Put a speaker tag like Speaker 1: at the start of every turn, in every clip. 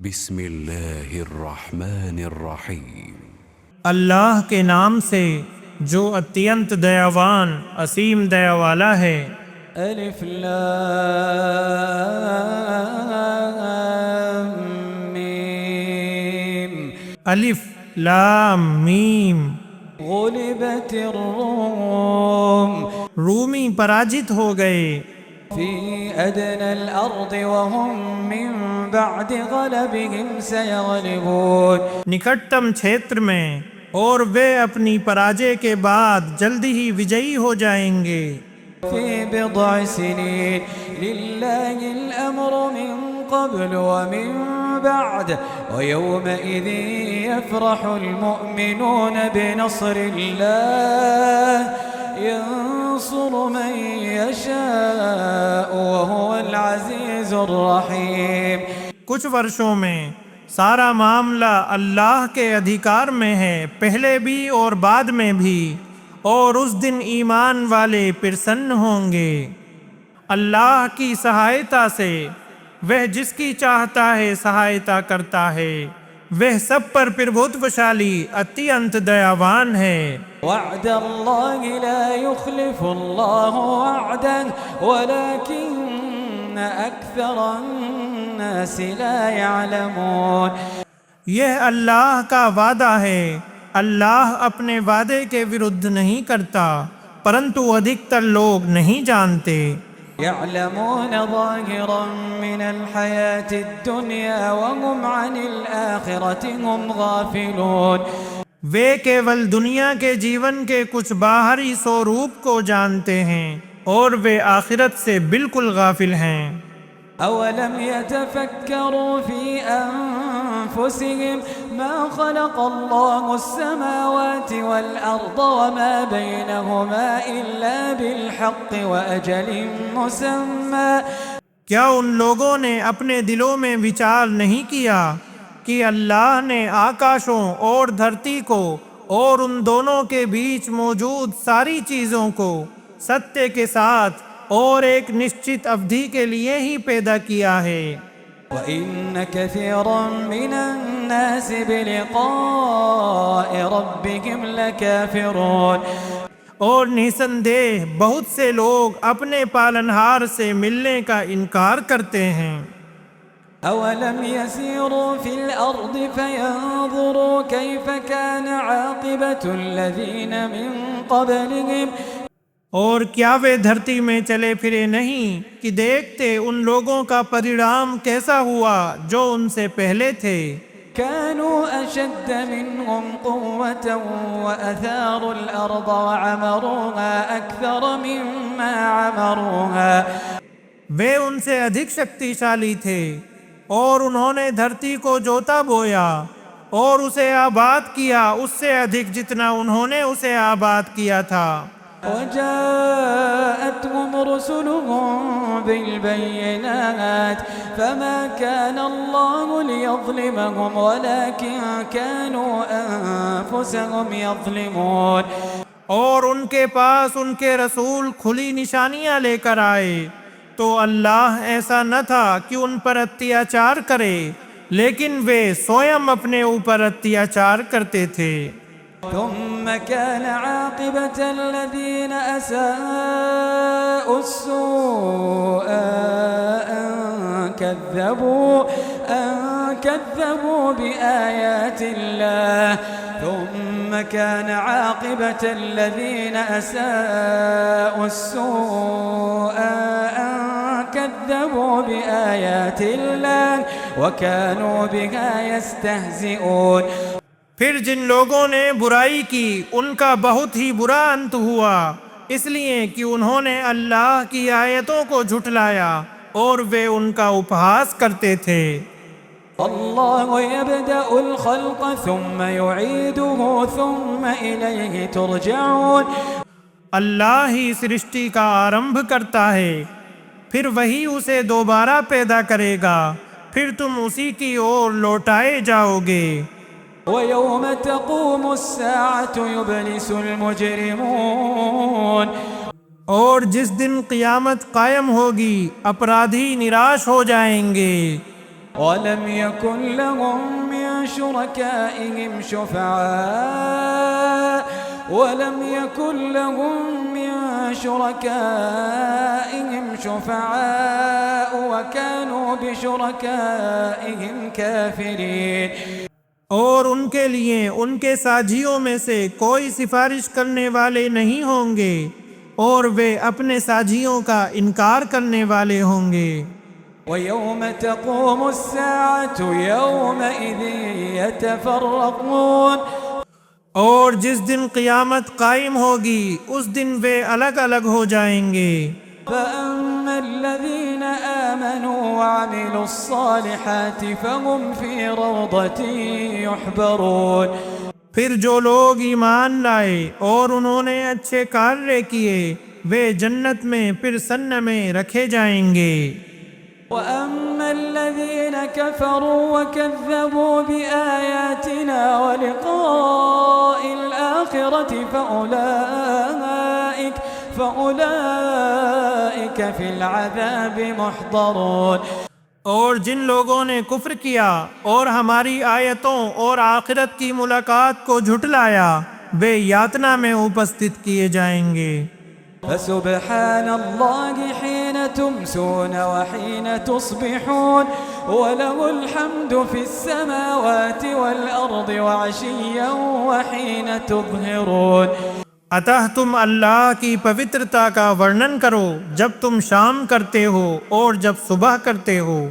Speaker 1: बिस्मिल्लाहिर्रहमानिर्रहीम।
Speaker 2: अल्लाह के नाम से जो अत्यंत दयावान असीम दया वाला है।
Speaker 3: अलिफ लाम मीम।
Speaker 2: अलिफ लाम मीम।
Speaker 3: गुलिबतिर रूम।
Speaker 2: रूमी पराजित हो गए।
Speaker 3: फी अदनल अर्द वहुम मिन बअद गलबिहिम सयगलिबून।
Speaker 2: निकटतम क्षेत्र में और वे अपनी पराजय के बाद जल्दी ही विजयी हो जाएंगे।
Speaker 3: फी बिदअ सिनीन लिल्लाहिल अम्रु मिन क़ब्ल व मिन बअद व यौमइज़िन यफ़रहुल मुअमिनून बिनस्रिल्लाह यंसुरु मन यशाअ व हुवल अज़ीज़ुर रहीम।
Speaker 2: कुछ वर्षों में सारा मामला अल्लाह के अधिकार में है, पहले भी और बाद में भी, और उस दिन ईमान वाले प्रसन्न होंगे। अल्लाह की सहायता से वह जिसकी चाहता है सहायता करता है। वह सब पर प्रभुत्वशाली अत्यंत दयावान है।
Speaker 3: वअदल्लाहि ला युखलिफुल्लाहु वअदह वलकिन्न अक्सरन्नासि ला यअलमून।
Speaker 2: यह अल्लाह का वादा है, अल्लाह अपने वादे के विरुद्ध नहीं करता, परंतु अधिकतर लोग नहीं जानते।
Speaker 3: यअलमून ज़ाहिरन मिनल हयातिद दुनिया व हुम अनिल आखिरति हुम गाफिलून।
Speaker 2: वे केवल दुनिया के जीवन के कुछ बाहरी स्वरूप को जानते हैं और वे आखिरत से बिल्कुल गाफिल हैं।
Speaker 3: अवलम यतफक्करू फी अनफुसिहिम मा खलक़ल्लाहु अस्समावाति वल अर्द व मा बैनहुमा इल्ला बिल हक़्क़ि व अजलिन मुसम्मा।
Speaker 2: क्या उन लोगों ने अपने दिलों में विचार नहीं किया कि अल्लाह ने आकाशों और धरती को और उन दोनों के बीच मौजूद सारी चीज़ों को सत्य के साथ और एक निश्चित अवधि के लिए ही पैदा किया है।
Speaker 3: वइन्न कसीरन मिनन्नासि बिलिक़ाइ रब्बिहिम लकाफ़िरून।
Speaker 2: और निसंदेह बहुत से लोग अपने पालनहार से मिलने का इनकार करते हैं।
Speaker 3: अवलम यसीरू फिल अर्द फयंज़ुरू कैफ़ कान आक़िबतुल लज़ीना मिन क़ब्लिहिम।
Speaker 2: और क्या वे धरती में चले फिरे नहीं कि देखते उन लोगों का परिणाम कैसा हुआ जो उनसे पहले थे।
Speaker 3: कानू अशद्द मिनहुम क़ुव्वतन व अथारुल अर्द व अमरूहा अक्सर मिम्मा अमरूहा।
Speaker 2: वे उनसे अधिक शक्तिशाली थे और उन्होंने धरती को जोता बोया और उसे आबाद किया उससे अधिक जितना उन्होंने उसे आबाद किया था।
Speaker 3: वजाअतहुम रुसुलुहुम बिलबय्यिनात फमा कान अल्लाहु लियज़लिमहुम वलकिन कानू अनफुसहुम यज़लिमून। और उनके पास उनके रसूल खुली निशानियां लेकर आए तो अल्लाह ऐसा न था कि उन पर अत्याचार करे, लेकिन वे स्वयं अपने ऊपर अत्याचार करते थे। थुम्म कान आक़िबतल लज़ीना असाअु अस्सूअ अन कज़्ज़बू बिआयातिल्लाह। थुम्म कान आक़िबतल लज़ीना असाअु अस्सूअ अन कज़्ज़बू बिआयातिल्लाह व कानू बिहा यस्तहज़िऊन।
Speaker 2: फिर जिन लोगों ने बुराई की उनका बहुत ही बुरा अंत हुआ, इसलिए कि उन्होंने अल्लाह की आयतों को झुठलाया और वे उनका उपहास करते थे।
Speaker 3: अल्लाहु यब्दअुल खल्क़ सुम्म युईदुहु सुम्म इलैहि तुरजऊन।
Speaker 2: अल्लाह ही सृष्टि का आरंभ करता है, फिर वही उसे दोबारा पैदा करेगा, फिर तुम उसी की ओर लौटाए जाओगे।
Speaker 3: वयौम तक़ूमुस्साअतु युब्लिसुल मुजरिमून।
Speaker 2: और जिस दिन क़यामत कायम होगी अपराधी निराश हो जाएंगे।
Speaker 3: ولم يكن لهم من شركائهم شفعاء وكانوا بشركائهم كافرين।
Speaker 2: और उनके लिए उनके साझियों में से कोई सिफारिश करने वाले नहीं होंगे और वे अपने साझियों का इनकार करने वाले होंगे।
Speaker 3: ويوم تقوم الساعة يومئذ يتفرقون।
Speaker 2: और जिस दिन क़यामत कायम होगी उस दिन वे अलग अलग हो जाएंगे।
Speaker 3: فأما الذين آمنوا وعملوا الصالحات فهم في روضة يحبرون।
Speaker 2: फिर जो लोग ईमान लाए और उन्होंने अच्छे कार्य किए वे जन्नत में फिर सन्न में रखे जाएंगे।
Speaker 3: وأما الذين كفروا وكذبوا بآياتنا ولقاء الآخرة فأولئك في العذاب محضرون।
Speaker 2: और जिन लोगों ने कुफ्र किया और हमारी आयतों और आखिरत की मुलाकात को झुटलाया वे यातना में उपस्थित किए जाएंगे।
Speaker 3: فسبحان الله حين تمسون وحين تصبحون وله الحمد في السماوات والأرض وعشيا وحين تظهرون।
Speaker 2: अतः तुम अल्लाह की पवित्रता का वर्णन करो जब तुम शाम करते हो और जब सुबह करते हो,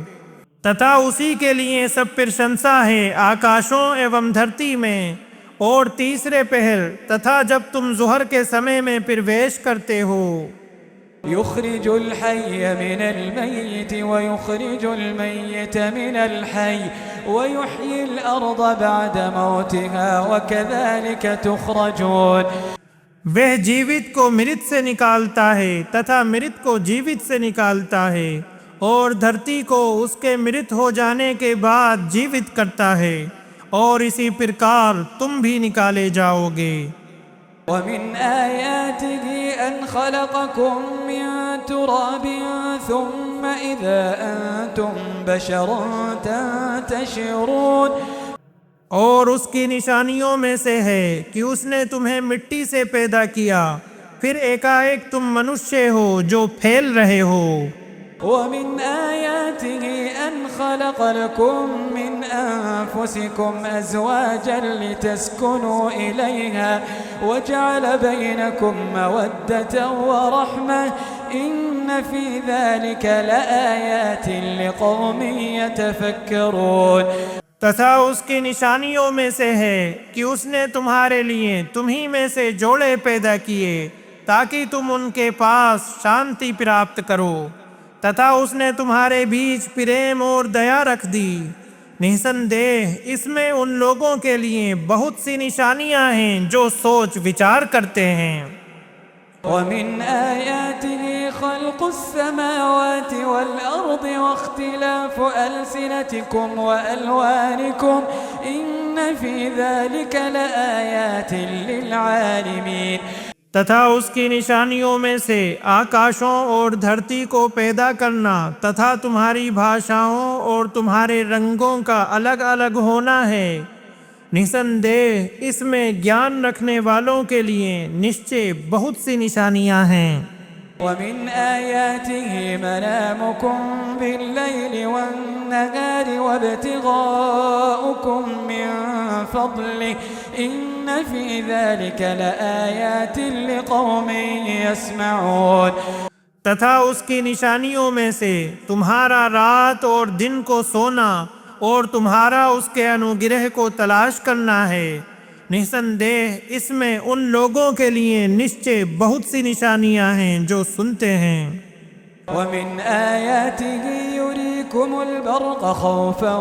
Speaker 2: तथा उसी के लिए सब प्रशंसा है आकाशों एवं धरती में और तीसरे पहर तथा जब तुम ज़ुहर के समय में प्रवेश करते हो।
Speaker 3: युखरिज الحي من الميت ويخرج الميت من الحي ويحيي الأرض بعد موتها وكذلك تخرجون।
Speaker 2: वह जीवित को मृत से निकालता है तथा मृत को जीवित से निकालता है और धरती को उसके मृत हो जाने के बाद जीवित करता है और इसी प्रकार तुम भी निकाले जाओगे।
Speaker 3: ومن آياته أن خلقكم من تراب ثم إذا أنتم بشر تنتشرون।
Speaker 2: और उसकी निशानियों में से है कि उसने तुम्हें मिट्टी से पैदा किया फिर एकाएक तुम मनुष्य हो जो फैल रहे हो।
Speaker 3: ومن آياته أن خلق لكم من أنفسكم أزواجا لتسكنوا إليها وجعل بينكم مودة ورحمة إن في ذلك لآيات لقوم يتفكرون।
Speaker 2: तथा उसकी निशानियों में से है कि उसने तुम्हारे लिए तुम्ही में से जोड़े पैदा किए ताकि तुम उनके पास शांति प्राप्त करो, तथा उसने तुम्हारे बीच प्रेम और दया रख दी। निसंदेह इसमें उन लोगों के लिए बहुत सी निशानियां हैं जो सोच विचार करते हैं।
Speaker 3: ومن آياته خلق السماوات والأرض واختلاف ألسنتكم وألوانكم إن في ذلك لآيات للعالمين।
Speaker 2: तथा उसकी निशानियों में से आकाशों और धरती को पैदा करना तथा तुम्हारी भाषाओं और तुम्हारे रंगों का अलग अलग होना है। निसंदेह इसमें ज्ञान रखने वालों के लिए निश्चय बहुत सी निशानियां हैं।
Speaker 3: ومن آياته منامكم بالليل والنهار وابتغاؤكم من فضله إن في ذلك لآيات لقوم يسمعون।
Speaker 2: तथा उसकी निशानियों में से तुम्हारा रात और दिन को सोना और तुम्हारा उसके अनुग्रह को तलाश करना है। निसंदेह इसमें उन लोगों के लिए निश्चय बहुत सी निशानियां हैं जो सुनते हैं।
Speaker 3: ومن آياته يريكم البرق خوفا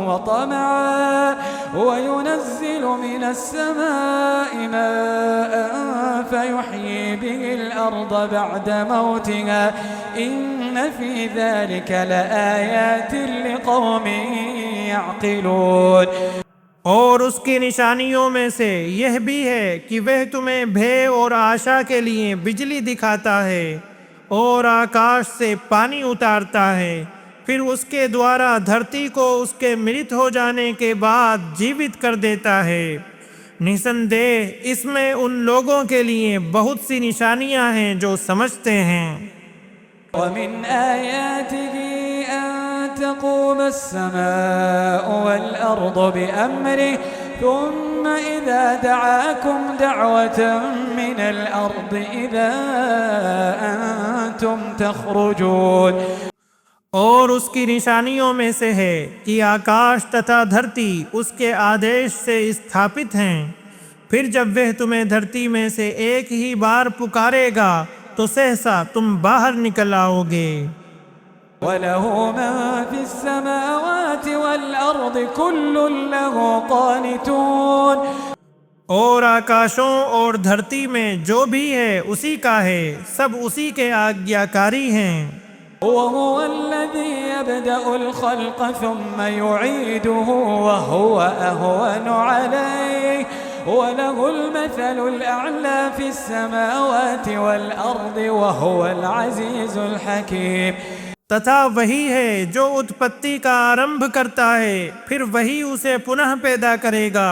Speaker 3: وطمعا وينزل من السماء ماء فيحيي به الأرض بعد موتها إن في ذلك لآيات لقوم يعقلون।
Speaker 2: और उसकी निशानियों में से यह भी है कि वह तुम्हें भय और आशा के लिए बिजली दिखाता है और आकाश से पानी उतारता है, फिर उसके द्वारा धरती को उसके मृत हो जाने के बाद जीवित कर देता है। निसंदेह इसमें उन लोगों के लिए बहुत सी निशानियां हैं जो समझते हैं।
Speaker 3: वमिन आयातिही अन तक़ूम अस्समाउ वल अर्दु बिअम्रिही थुम्मा इज़ा दअाकुम दअवतन मिनल अर्दि इज़ा अंतुम तख़रुजून।
Speaker 2: और उसकी निशानियों में से है कि आकाश तथा धरती उसके आदेश से स्थापित हैं। फिर जब वह तुम्हें धरती में से एक ही बार पुकारेगा तो सहसा तुम बाहर निकल आओगे।
Speaker 3: वलहु मा फिस्समावाति वल अर्दि कुल्लुन लहु क़ानितून।
Speaker 2: और आकाशों और धरती में जो भी है उसी का है, सब उसी के आज्ञाकारी हैं।
Speaker 3: वहुव अल्लज़ी यब्दअुल ख़ल्क़ सुम्मा युईदुहु वहुव अहवनु अलैहि वलहुल मसलुल अअला फिस्समावाति वल अर्दि वहुवल अज़ीज़ुल हकीम।
Speaker 2: तथा वही है जो उत्पत्ति का आरंभ करता है, फिर वही उसे पुनः पैदा करेगा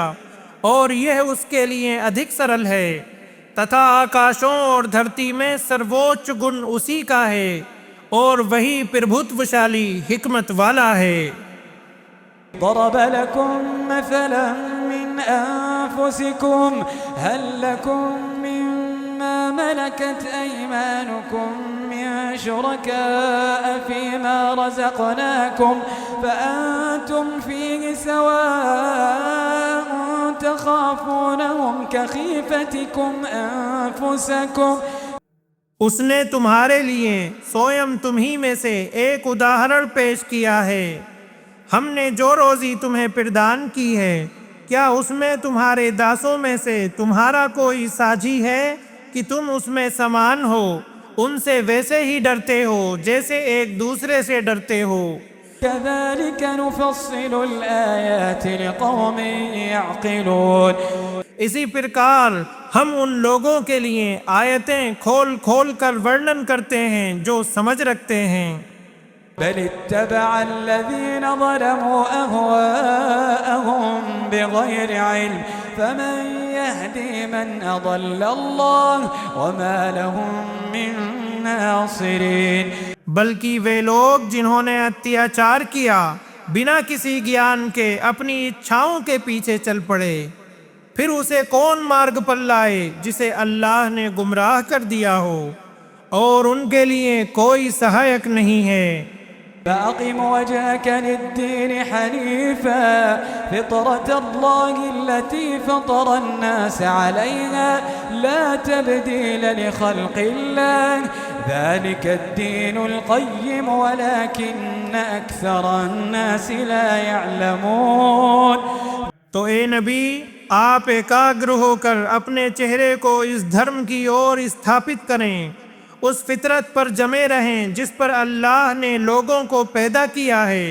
Speaker 2: और यह उसके लिए अधिक सरल है। तथा आकाशों और धरती में सर्वोच्च गुण उसी का है और वही प्रभुत्वशाली हिकमत वाला है।
Speaker 3: ضرب لكم مثلا من أنفسكم هل لكم مما ملكت أيمانكم من شركاء فيما رزقناكم فأنتم فيه سواء تخافونهم كخيفتكم أنفسكم।
Speaker 2: उसने तुम्हारे लिए स्वयं तुम्ही में से एक उदाहरण पेश किया है। हमने जो रोजी तुम्हें प्रदान की है, क्या उसमें तुम्हारे दासों में से तुम्हारा कोई साझी है कि तुम उसमें समान हो, उनसे वैसे ही डरते हो जैसे एक दूसरे से डरते हो।
Speaker 3: कज़ालिक नुफ़स्सिलुल आयाति लिक़ौमिन यअक़िलून।
Speaker 2: इसी प्रकार हम उन लोगों के लिए आयतें खोल खोल कर वर्णन करते हैं जो समझ रखते हैं।
Speaker 3: बल इत्तबअ अल्लज़ीना ज़लमू अहवाअहुम बिग़ैरि इल्म फमन यहदी मन अज़ल्लल्लाह वमा लहुम मिन नासिरीन।
Speaker 2: बल्कि वे लोग जिन्होंने अत्याचार किया बिना किसी ज्ञान के अपनी इच्छाओं के पीछे चल पड़े, फिर उसे कौन मार्ग पर लाए जिसे अल्लाह ने गुमराह कर दिया हो, और उनके लिए कोई सहायक नहीं है।
Speaker 3: فأقم وجهك للدين حنيفا فطرة الله التي فطر الناس عليها لا تبديل لخلق الله ذلك الدين القيم ولكن أكثر الناس لا يعلمون।
Speaker 2: तो ए नबी, आप एकाग्र होकर अपने चेहरे को इस धर्म की ओर स्थापित करें, उस फितरत पर जमे रहें जिस पर अल्लाह ने लोगों को पैदा किया है।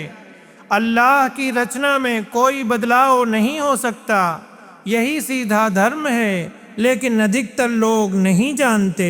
Speaker 2: अल्लाह की रचना में कोई बदलाव नहीं हो सकता। यही सीधा धर्म है, लेकिन अधिकतर लोग नहीं जानते।